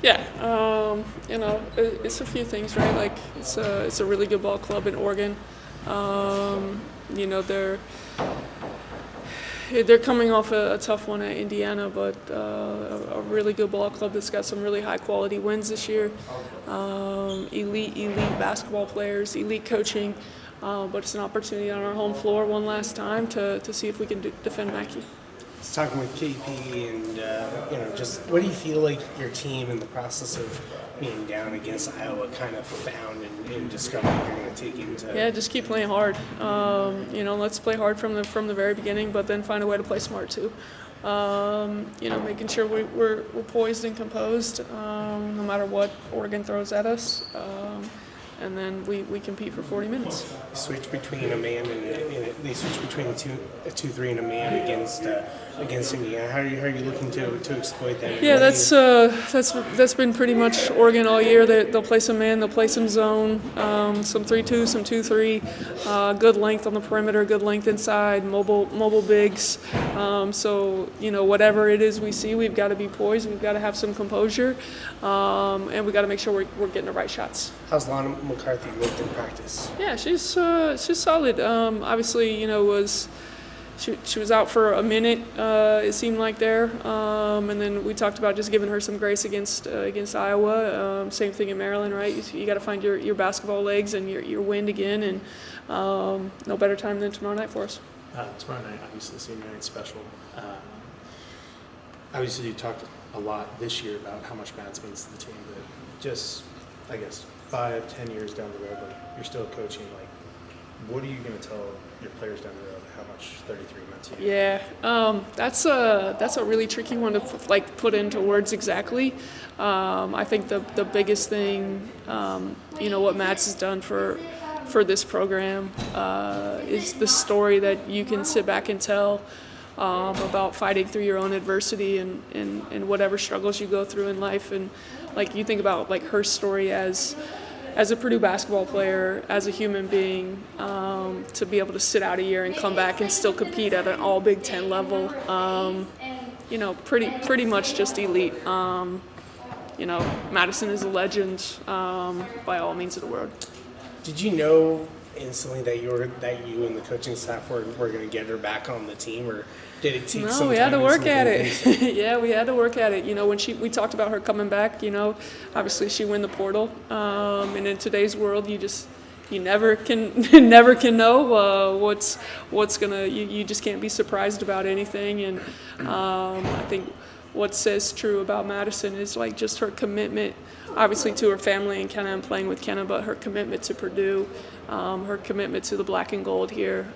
Yeah, it's a few things, right? Like it's a really good ball club in Oregon. Um, you know, they're coming off a tough one at Indiana, but a really good ball club that's got some really high quality wins this year. Elite basketball players, elite coaching. But it's an opportunity on our home floor one last time to see if we can defend Mackey. I was talking with KP, and just what do you feel like your team in the process of being down against Iowa kind of found and discovered you're going to take into? Yeah, just keep playing hard. Let's play hard from the very beginning, but then find a way to play smart too. Making sure we're poised and composed, no matter what Oregon throws at us. And then we compete for 40 minutes. Switch between a man they switch between a 2-3 and a man against Indiana. How are you looking to exploit that? Yeah, that's been pretty much Oregon all year. They'll play some man, they'll play some zone, some 3-2, some 2-3. Good length on the perimeter, good length inside, mobile bigs. Whatever it is we see, we've got to be poised. We've got to have some composure, and we've got to make sure we're getting the right shots. How's Lana McCarthy looked in practice? Yeah, she's solid. Obviously, she was out for a minute. It seemed like there, and then we talked about just giving her some grace against Iowa. Same thing in Maryland, right? You got to find your basketball legs and your wind again, and no better time than tomorrow night for us. Tomorrow night, obviously, the senior night's special. Obviously, you talked a lot this year about how much Mads means to the team, but just, I guess, 5-10 years down the road, like you're still coaching, like what are you going to tell your players down the road how much 33 meant to you? Yeah, that's a really tricky one to put into words exactly. I think the biggest thing, what Mads has done for this program is the story that you can sit back and tell about fighting through your own adversity and whatever struggles you go through in life. And like you think about like her story as a Purdue basketball player, as a human being, to be able to sit out a year and come back and still compete at an all Big Ten level, pretty much just elite. Madison is a legend by all means of the word. Did you know instantly that you and the coaching staff were going to get her back on the team, or did it take some time? No, we had to work at it. Yeah, we had to work at it. When we talked about her coming back, obviously she went the portal, and in today's world, you never can know what's gonna. You just can't be surprised about anything, and I think what says true about Madison is like just her commitment, obviously to her family and Kenna and playing with Kenna, but her commitment to Purdue, her commitment to the black and gold here.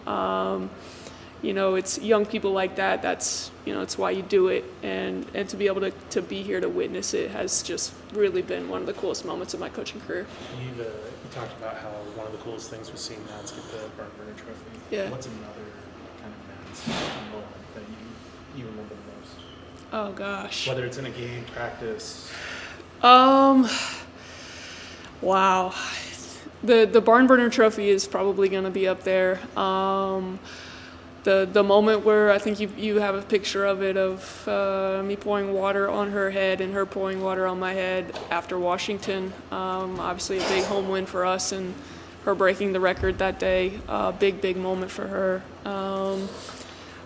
It's young people like that. That's it's why you do it, and to be able to be here to witness it has just really been one of the coolest moments of my coaching career. You talked about how one of the coolest things was seeing Mads get the Barnburner Trophy. Yeah. What's another kind of Mads moment that you remember the most? Oh gosh. Whether it's in a game, practice. Wow. The Barnburner Trophy is probably going to be up there. The moment where I think you have a picture of it of me pouring water on her head and her pouring water on my head after Washington. Obviously a big home win for us and her breaking the record that day. Big moment for her.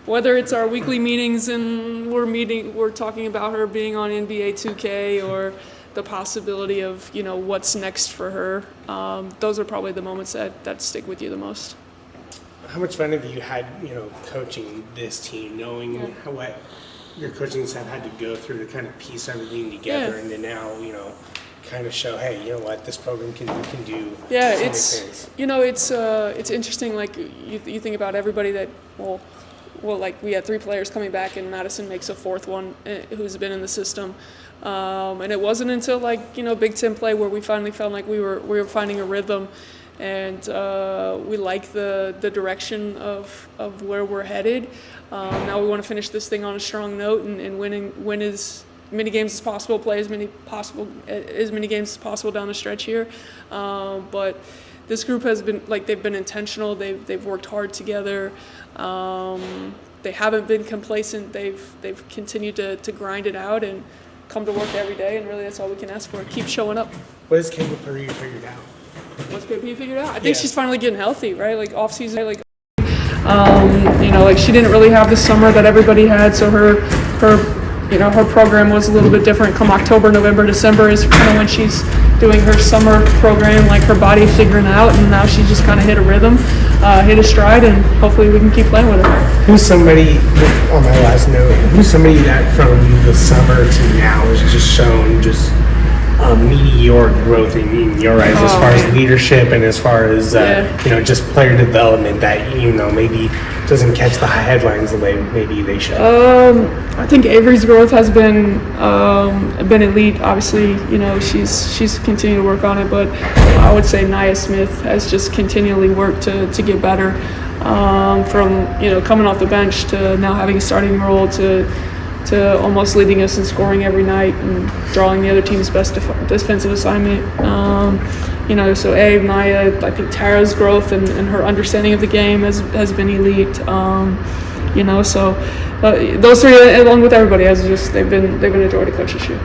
Whether it's our weekly meetings and we're talking about her being on NBA 2K or the possibility of what's next for her. Those are probably the moments that stick with you the most. How much fun have you had, coaching this team, knowing what your coaching staff had to go through to kind of piece everything together, and to now, kind of show, hey, you know what, this program can do. Yeah, so many things. It's interesting. Like you think about everybody that like we had 3 players coming back, and Madison makes a 4th one who's been in the system. And it wasn't until Big Ten play where we finally felt like we were finding a rhythm, and we like the direction of where we're headed. Now we want to finish this thing on a strong note and win as many games as possible, play as many games as possible down the stretch here. But this group has been they've been intentional. They've worked hard together. They haven't been complacent. They've continued to grind it out, and come to work every day, and really that's all we can ask for. Keep showing up. What has Katie Purdue figured out? What's KP figured out? I think Yeah. she's finally getting healthy, right? Like off season, like like she didn't really have the summer that everybody had, so her program was a little bit different. Come October, November, December is kind of when she's doing her summer program, like her body figuring out, and now she just kind of hit a rhythm, hit a stride, and hopefully we can keep playing with her. Who's somebody, on my last note, who's somebody that from the summer to now has just shown just meteoric growth in your eyes as far as leadership and as far as, just player development that, maybe doesn't catch the headlines the way maybe they should? I think Avery's growth has been elite. Obviously, she's continued to work on it, but I would say Nia Smith has just continually worked to get better. From coming off the bench to now having a starting role to almost leading us in scoring every night and drawing the other team's best defensive assignment. So Nia, I think Tara's growth and her understanding of the game has been elite. So those three, along with everybody, they've been a joy to coach this year.